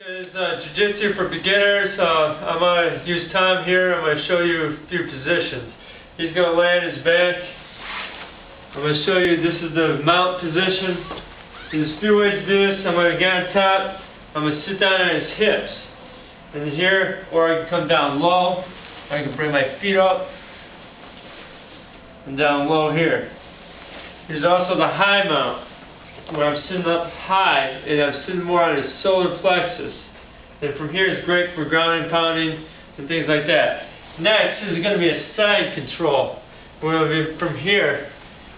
Okay, this is Jiu-Jitsu for beginners. I'm going to use Tom here. I'm going to show you a few positions. He's going to lay on his back. I'm going to show you, this is the mount position. There's a few ways to do this. I'm going to get on top. I'm going to sit down on his hips. And here, or I can come down low. I can bring my feet up and down low here. There's also the high mount, where I'm sitting up high and I'm sitting more on his solar plexus. And from here it's great for grounding, pounding, and things like that. Next is going to be a side control, where from here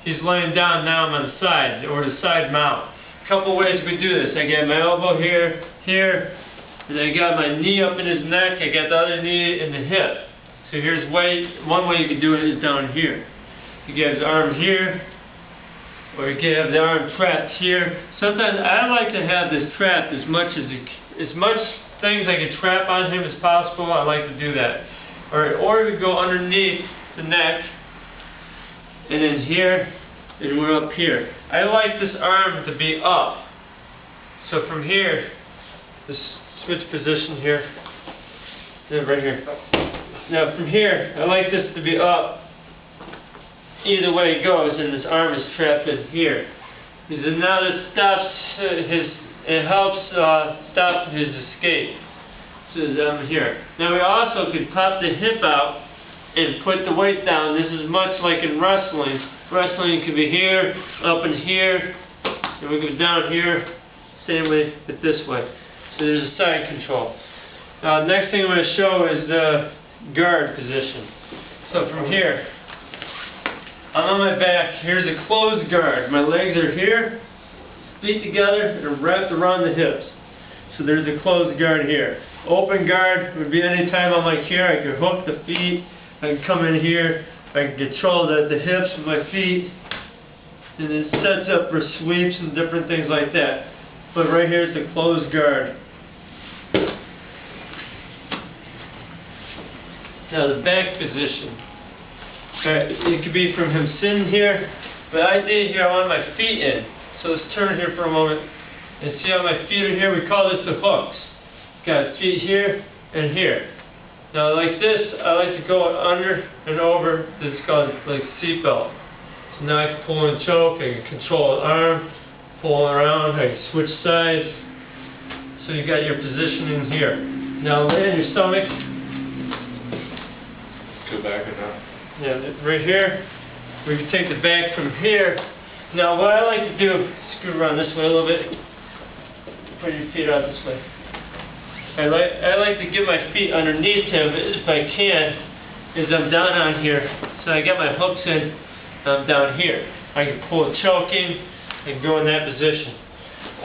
he's laying down, now I'm on the side, or the side mount. A couple ways we do this. I got my elbow here, and I got my knee up in his neck, I got the other knee in the hip. So here's one way you can do it is down here. You get his arm here, or you can have the arm trapped here. Sometimes I like to have this trapped as much things I can trap on him as possible. I like to do that. Or we go underneath the neck, and then here, and we're up here. I like this arm to be up. So from here, this switch position here, right here. Now from here, I like this to be up. Either way it goes, and this arm is trapped in here. And now this stops it helps stop his escape. So I'm here. Now we also could pop the hip out and put the weight down. This is much like in wrestling. Wrestling can be here, up in here, and we go down here, same way, but this way. So there's a side control. Next thing I'm going to show is the guard position. So from here, I'm on my back. Here's a closed guard. My legs are here, feet together, and wrapped around the hips. So there's a closed guard here. Open guard would be any time I'm like here. I can hook the feet. I can come in here. I can control the hips with my feet. And it sets up for sweeps and different things like that. But right here is the closed guard. Now the back position. It could be from him sitting here, but I did here, I want my feet in. So let's turn here for a moment and see how my feet are here. We call this the hooks. Got feet here and here. Now like this, I like to go under and over. This is called like seatbelt. So now I can pull and choke, I can control an arm, pull around, I can switch sides. So you got your positioning here. Now lay on your stomach. Go back enough. Yeah, right here, we can take the back from here. Now what I like to do, screw around this way a little bit, put your feet out this way. I like to get my feet underneath him if I can, as I'm down on here. So I got my hooks in, I'm down here. I can pull a choke in and go in that position.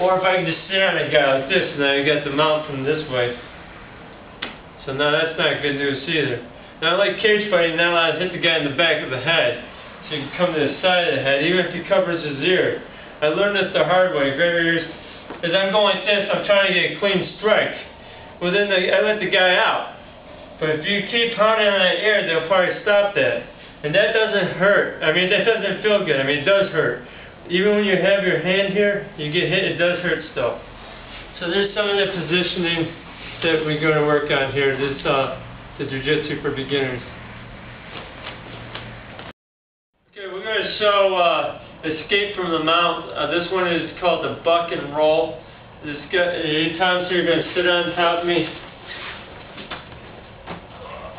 Or if I can just sit on a guy like this, and then I got the mount from this way. So now that's not good news either. Now, like cage fighting, now I hit the guy in the back of the head. So you can come to the side of the head, even if he covers his ear. I learned this the hard way. Grab your ears. As I'm going like this, I'm trying to get a clean strike. Well, then I let the guy out. But if you keep pounding on that ear, they'll probably stop that. And that doesn't hurt. I mean, that doesn't feel good. I mean, it does hurt. Even when you have your hand here, you get hit, it does hurt still. So there's some of the positioning that we're going to work on here. This the Jiu-Jitsu for beginners. Okay, we're going to show escape from the mount. This one is called the buck and roll. This guy, anytime so you're going to sit on top of me.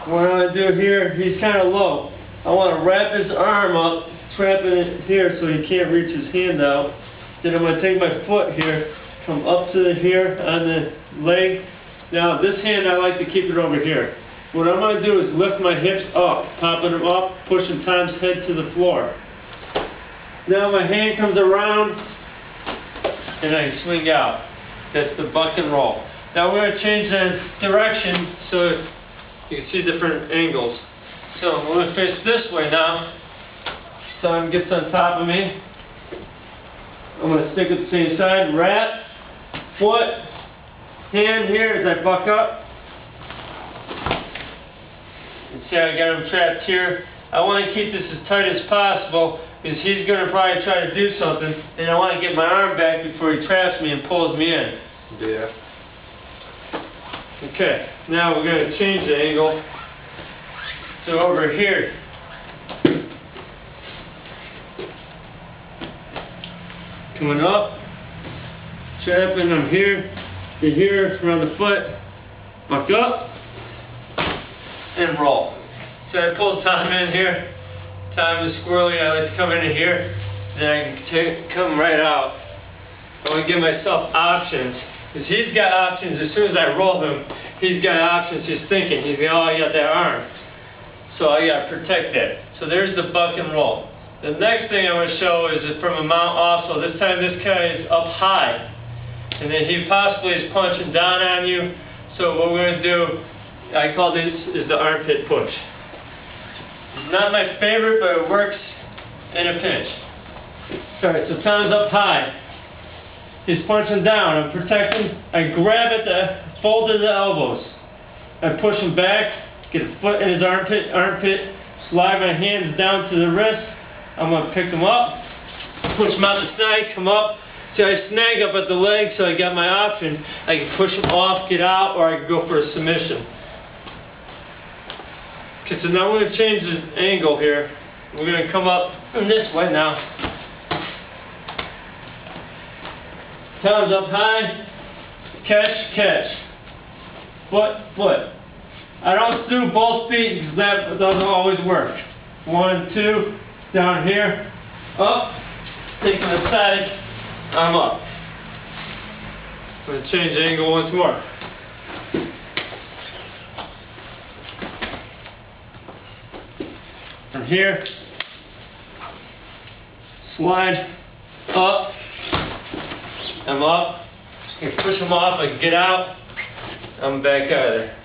What I'm going to do here, he's kind of low. I want to wrap his arm up, trapping it here so he can't reach his hand out. Then I'm going to take my foot here, come up to here on the leg. Now this hand I like to keep it over here. What I'm going to do is lift my hips up, popping them up, pushing Tom's head to the floor. Now my hand comes around, and I swing out. That's the buck and roll. Now we're going to change the direction so you can see different angles. So I'm going to face this way now. Tom gets on top of me. I'm going to stick at the same side, wrap, foot, hand here as I buck up. See how I got him trapped here? I want to keep this as tight as possible because he's going to probably try to do something, and I want to get my arm back before he traps me and pulls me in. Yeah. Okay, now we're going to change the angle to over here. Coming up, trapping, I'm here, to here, around the foot, buck up, and roll. So I pull Tom in here, Tom is squirrely, I like to come into here, then I can come right out. I want to give myself options, because he's got options. As soon as I roll him, he's got options. He's thinking, he's going, oh, I got that arm. So I got to protect that. So there's the buck and roll. The next thing I want to show is from a mount also. This time this guy is up high. And then he possibly is punching down on you. So what we're going to do, I call this is the armpit push. It's not my favorite, but it works in a pinch. Alright, so Tom's up high. He's punching down. I'm protecting. I grab at the fold of the elbows. I push him back, get a foot in his armpit, slide my hands down to the wrist. I'm going to pick him up, push him out the snag, come up. See, I snag up at the leg, so I got my option. I can push him off, get out, or I can go for a submission. Okay, so now we're going to change the angle here. We're going to come up this way now. Tom's up high, catch, catch. Foot, foot. I don't do both feet because that doesn't always work. 1, 2, down here, up, taking the side, I'm up. I'm going to change the angle once more. From here, slide, up, I'm up, I push them off, I get out, I'm back out of there.